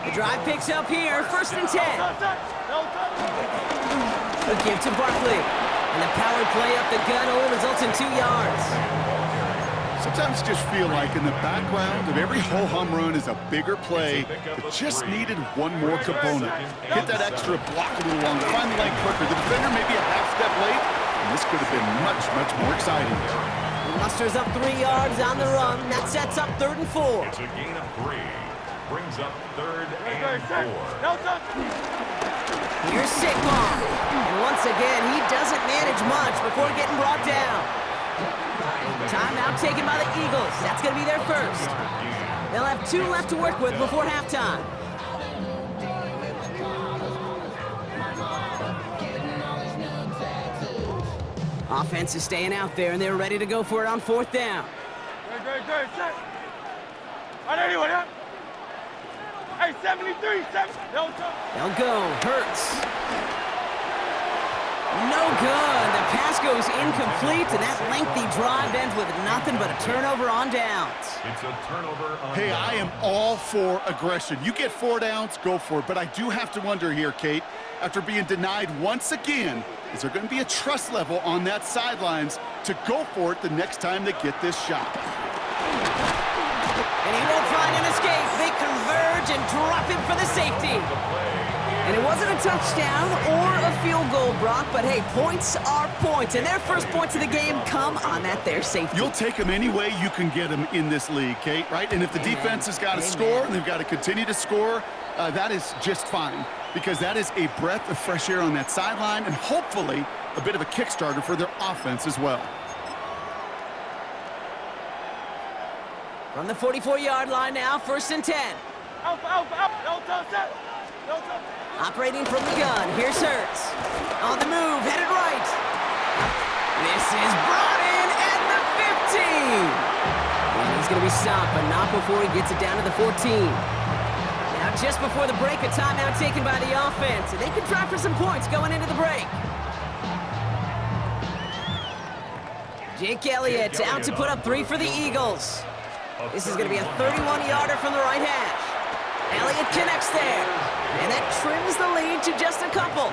The drive picks up here, 1st and 10. A give to Barkley. And the power play up the gut only results in 2 yards. Sometimes you just feel like in the background of every ho-hum run is a bigger play that just needed one more component. Hit that extra block a little longer, find the lane quicker. The defender may be a half step late, and this could have been much, much more exciting. He musters up 3 yards on the run. That sets up 3rd and 4. It's a gain of 3. Brings up 3rd and 4. Here's Saquon. And once again, he doesn't manage much before getting brought down. Timeout taken by the Eagles. That's going to be their first. They'll have 2 left to work with before halftime. Offense is staying out there, and they're ready to go for it on 4th down. Hey, 73, They'll go. Hurts. No good. The pass goes incomplete, and that lengthy drive ends with nothing but a turnover on downs. It's a turnover on Hey, downs. I am all for aggression. You get 4 downs, go for it. But I do have to wonder here, Kate, after being denied once again, is there going to be a trust level on that sidelines to go for it the next time they get this shot? And he won't find an escape. They converge and drop him for the safety. And it wasn't a touchdown or a field goal, Brock, but hey, points are points. And their first points of the game come on that there safety. You'll take them any way you can get them in this league, Kate, right? And if the defense has got to score and they've got to continue to score, that is just fine, because that is a breath of fresh air on that sideline and hopefully a bit of a kickstarter for their offense as well. From the 44-yard line now, 1st and 10. Operating from the gun, here's Hurts. On the move, headed right. This is brought in at the 15. And he's going to be stopped, but not before he gets it down to the 14. Now, just before the break, a timeout taken by the offense. And they could try for some points going into the break. Jake Elliott out to put up 3 for the Eagles. This is going to be a 31-yarder from the right hash. Elliott connects there. And that trims the lead to just a couple.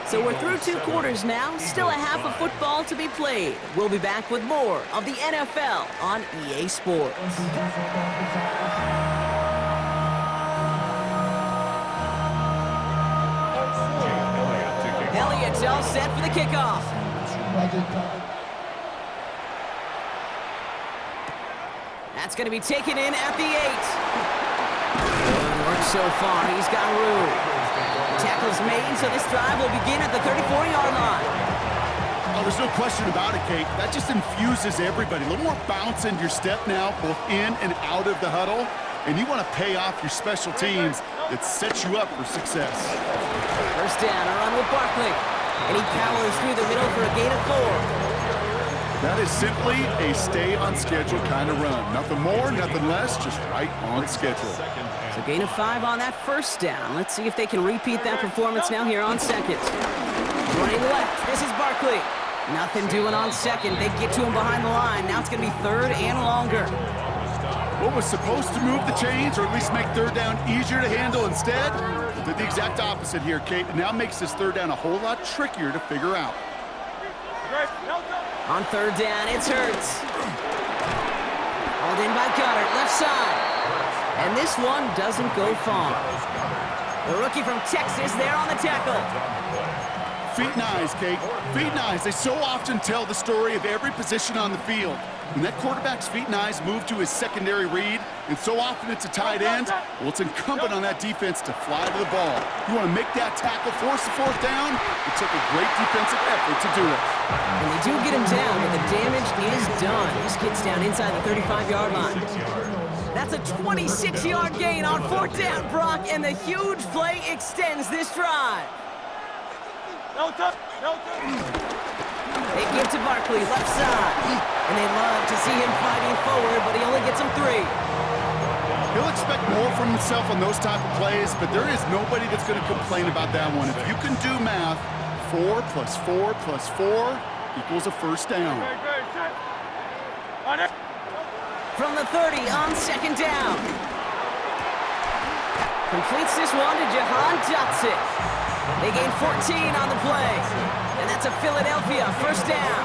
So we're through 2 quarters now. Still a half of football to be played. We'll be back with more of the NFL on EA Sports. Elliott's all set for the kickoff. That's going to be taken in at the 8. Work so far, he's got room. Tackle's made, so this drive will begin at the 34-yard line. Oh, there's no question about it, Kate. That just infuses everybody. A little more bounce in your step now, both in and out of the huddle. And you want to pay off your special teams that sets you up for success. 1st down, a run with Barkley. And he powers through the middle for a gain of 4. That is simply a stay-on-schedule kind of run. Nothing more, nothing less, just right on schedule. So gain of 5 on that 1st down. Let's see if they can repeat that performance now here on 2nd. Running left, this is Barkley. Nothing doing on 2nd. They get to him behind the line. Now it's going to be 3rd and longer. What was supposed to move the chains, or at least make 3rd down easier to handle instead, did the exact opposite here, Kate. It now makes this 3rd down a whole lot trickier to figure out. On 3rd down, it's Hurts. Hauled in by Goddard, left side. And this one doesn't go far. The rookie from Texas there on the tackle. Feet and eyes, Kate. Feet and eyes. They so often tell the story of every position on the field. When that quarterback's feet and eyes move to his secondary read, and so often it's a tight end, well, it's incumbent on that defense to fly to the ball. You want to make that tackle, force the 4th down. It took a great defensive effort to do it. And they do get him down, but the damage is done. This gets down inside the 35-yard line. That's a 26-yard gain on 4th down, Brock, and the huge play extends this drive. They give to Barkley, left side. And they love to see him fighting forward, but he only gets him 3. He'll expect more from himself on those type of plays, but there is nobody that's going to complain about that one. If you can do math, 4 plus 4 plus 4 equals a 1st down. From the 30 on 2nd down. Completes this one to Jahan Dotson. They gain 14 on the play. And that's a Philadelphia first down.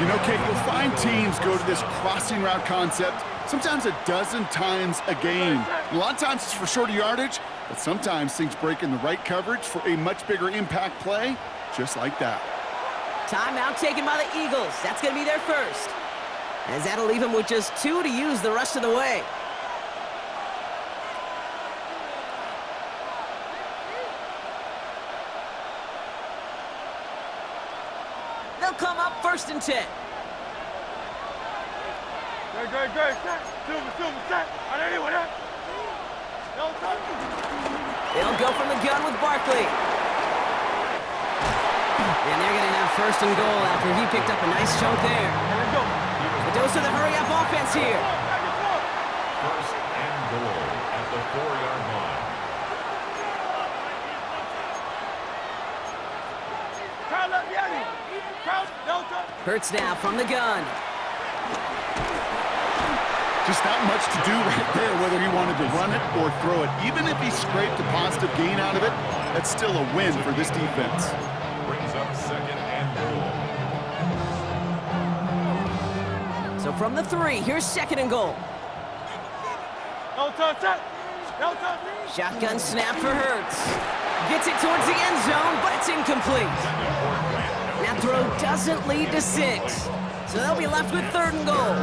You know, Kate, you'll find teams go to this crossing route concept sometimes a dozen times a game. A lot of times it's for shorter yardage, but sometimes things break in the right coverage for a much bigger impact play, just like that. Timeout taken by the Eagles. That's going to be their first. As that'll leave them with just 2 to use the rest of the way. They'll come up first and 10. Great. Silver, set. On anyone, huh? No touch. They'll go from the gun with Barkley. And they're going to have first and goal after he picked up a nice chunk there. Let's go. The dose of the hurry-up offense here. First and goal at the 4-yard line. Crowd up, Yanni. Crowd, no touch. Hurts now from the gun. Just not much to do right there, whether he wanted to run it or throw it. Even if he scraped a positive gain out of it, that's still a win for this defense. Brings up second and goal. So from the 3, here's second and goal. No touch, set. No touch. Shotgun snap for Hurts. Gets it towards the end zone, but it's incomplete. That throw doesn't lead to 6. So they'll be left with third and goal.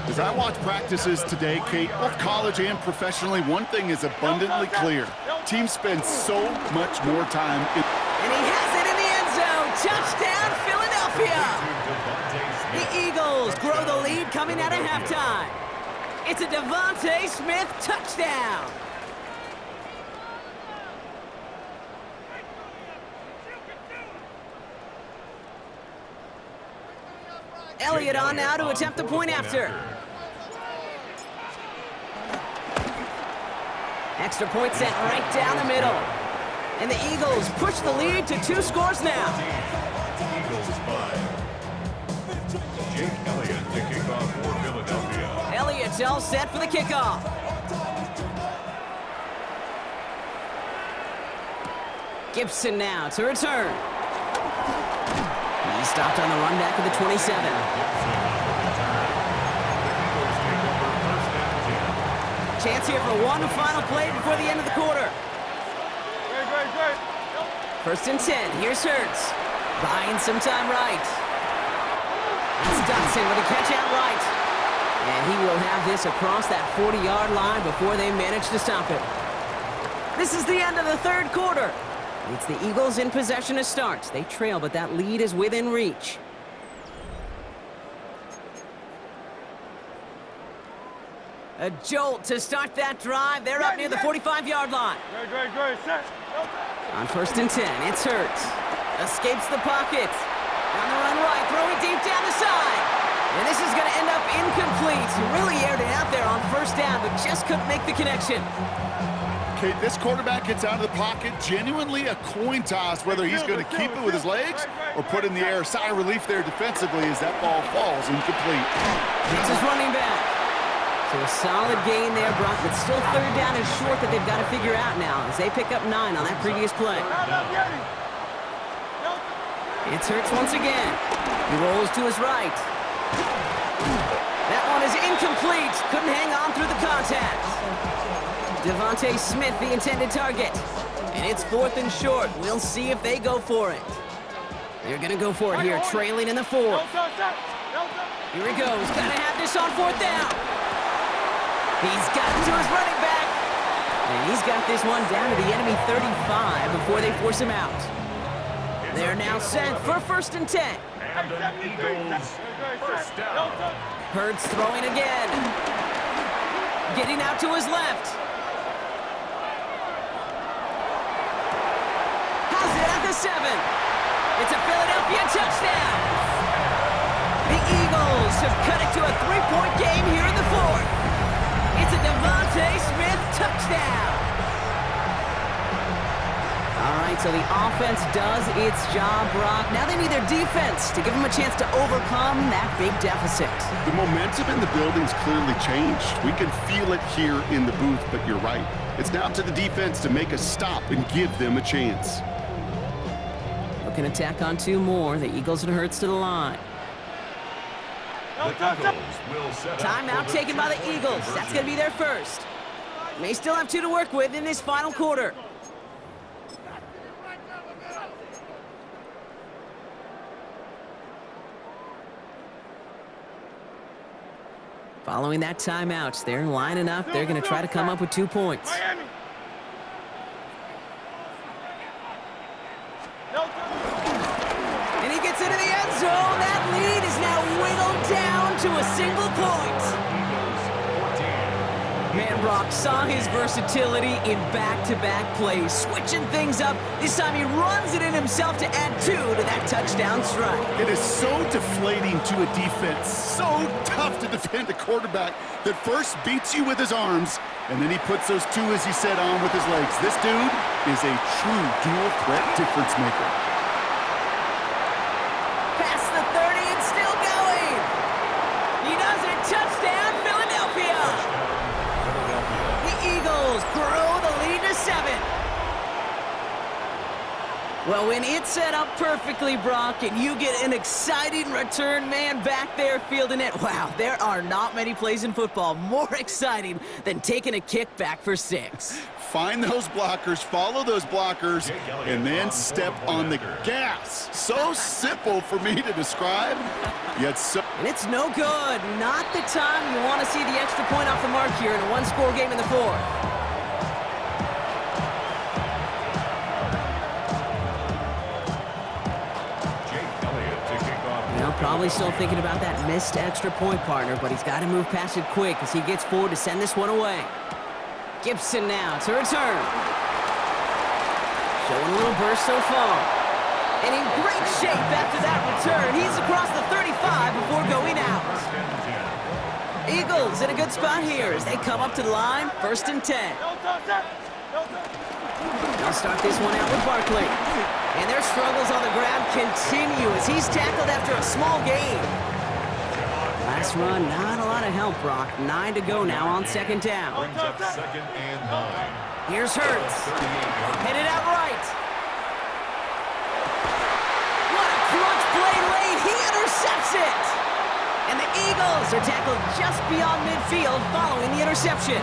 As I watch practices today, Kate, both college and professionally, one thing is abundantly clear. Teams spend so much more time in... And he has it in the end zone. Touchdown, Philadelphia. The Eagles grow the lead coming out of halftime. It's a Devontae Smith touchdown. Elliott on now to attempt the point after. Extra point sent right down the middle. And the Eagles push the lead to 2 scores now. Eagles 5. Jake Elliott to kick off for Philadelphia. Elliott's all set for the kickoff. Gibson now to return. He stopped on the run back of the 27. Chance here for one final play before the end of the quarter. Great. First and 10. Here's Hurts. Buying some time right. It's Dotson with a catch out right. And he will have this across that 40-yard line before they manage to stop it. This is the end of the third quarter. It's the Eagles in possession to start. They trail, but that lead is within reach. A jolt to start that drive. They're up near the 45-yard line. Great. Set. On first and 10, it's Hurts. Escapes the pocket. On the run right, throwing deep down the side. And this is going to end up incomplete. He really aired it out there on first down, but just couldn't make the connection. Kate, this quarterback gets out of the pocket, genuinely a coin toss, whether he's going to keep it with his legs or put in the air. Sigh of relief there defensively as that ball falls incomplete. It's his running back. So a solid gain there, Brock, but still third down is short that they've got to figure out now as they pick up 9 on that previous play. It's Hurts once again. He rolls to his right. That one is incomplete. Couldn't hang on through the contact. Devontae Smith, the intended target. And it's 4th and short. We'll see if they go for it. They're going to go for it here, trailing in the 4th. Here he goes. Got to have this on 4th down. He's gotten to his running back. And he's got this one down to the enemy 35 before they force him out. They're now set for first and 10. And an Eagles first down. Hurts throwing again. Getting out to his left. Has it at the 7. It's a Philadelphia touchdown. The Eagles have cut it to a 3-point game here in the 4th. It's a Devontae Smith touchdown. All right, so the offense does its job, Brock. Now they need their defense to give them a chance to overcome that big deficit. The momentum in the building's clearly changed. We can feel it here in the booth, but you're right. It's now up to the defense to make a stop and give them a chance. Looking to tack on 2 more. The Eagles and Hurts to the line. The Eagles will set up Timeout for the taken by the two-point Eagles. That's going to be their first. May still have 2 to work with in this final quarter. Following that timeout, they're lining up. They're going to try to come up with 2 points. Miami. And he gets into the end zone. That lead is now whittled down to a single point. Man, Brock saw his versatility in back-to-back plays, switching things up. This time he runs it in himself to add 2 to that touchdown strike. It is so deflating to a defense, so tough to defend a quarterback that first beats you with his arms, and then he puts those 2, as he said, on with his legs. This dude is a true dual-threat difference maker. Past the 30 and still going. He does it. Touchdown, Philadelphia. The Eagles grow the lead to 7. Well, when it's set up perfectly, Brock, and you get an exciting return man back there fielding it, wow, there are not many plays in football more exciting than taking a kick back for 6. Find those blockers, follow those blockers, and then step on the gas. So simple for me to describe, yet so... And it's no good. Not the time you want to see the extra point off the mark here in a 1-score game in the 4th. Probably still thinking about that missed extra point, partner, but he's got to move past it quick as he gets forward to send this one away. Gibson now to return. Showing a little burst so far. And in great shape after that return. He's across the 35 before going out. Eagles in a good spot here as they come up to the line, 1st and 10. They'll start this one out with Barkley. And their struggles on the ground continue as he's tackled after a small gain. Last run, not a lot of help, Brock. 9 to go now on 2nd down. Brings up 2nd and 9. Here's Hurts. Headed out right. What a crunch play late. He intercepts it. And the Eagles are tackled just beyond midfield following the interception.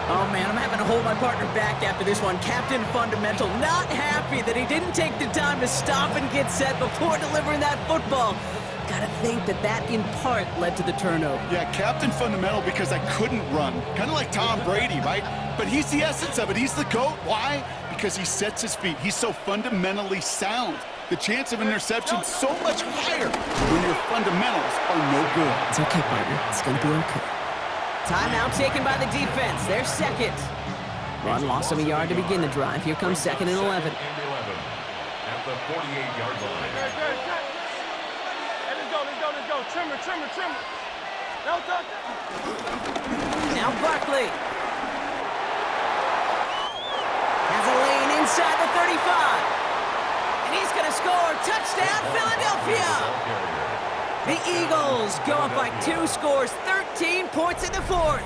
Oh, man, I'm having to hold my partner back after this one. Captain Fundamental not happy that he didn't take the time to stop and get set before delivering that football. Gotta think that in part led to the turnover. Yeah, Captain Fundamental because I couldn't run. Kind of like Tom Brady, right? But he's the essence of it. He's the GOAT. Why? Because he sets his feet. He's so fundamentally sound. The chance of an interception is so much higher when your fundamentals are no good. It's okay, partner. It's gonna be okay. Timeout taken by the defense. Their 2nd. Run loss of a yard to begin the drive. Here comes 2nd and 11. At the 48-yard line. Hey, let's go. Trimmer. Now Barkley. Has a lane inside the 35. And he's going to score. Touchdown, Philadelphia. The Eagles go up by 2 scores, 13 points in the 4th.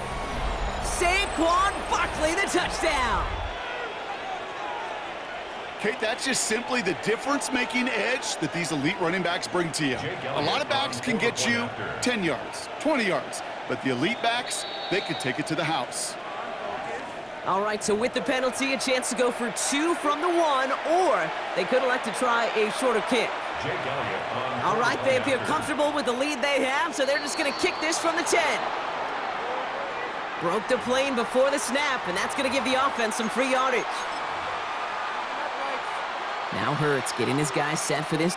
Saquon Barkley, the touchdown. Kate, that's just simply the difference-making edge that these elite running backs bring to you. A lot of backs can get you 10 yards, 20 yards, but the elite backs, they could take it to the house. All right, so with the penalty, a chance to go for 2 from the 1, or they could elect to try a shorter kick. All right, they appear comfortable with the lead they have, so they're just going to kick this from the 10. Broke the plane before the snap, and that's going to give the offense some free yardage. Now Hurts getting his guys set for this.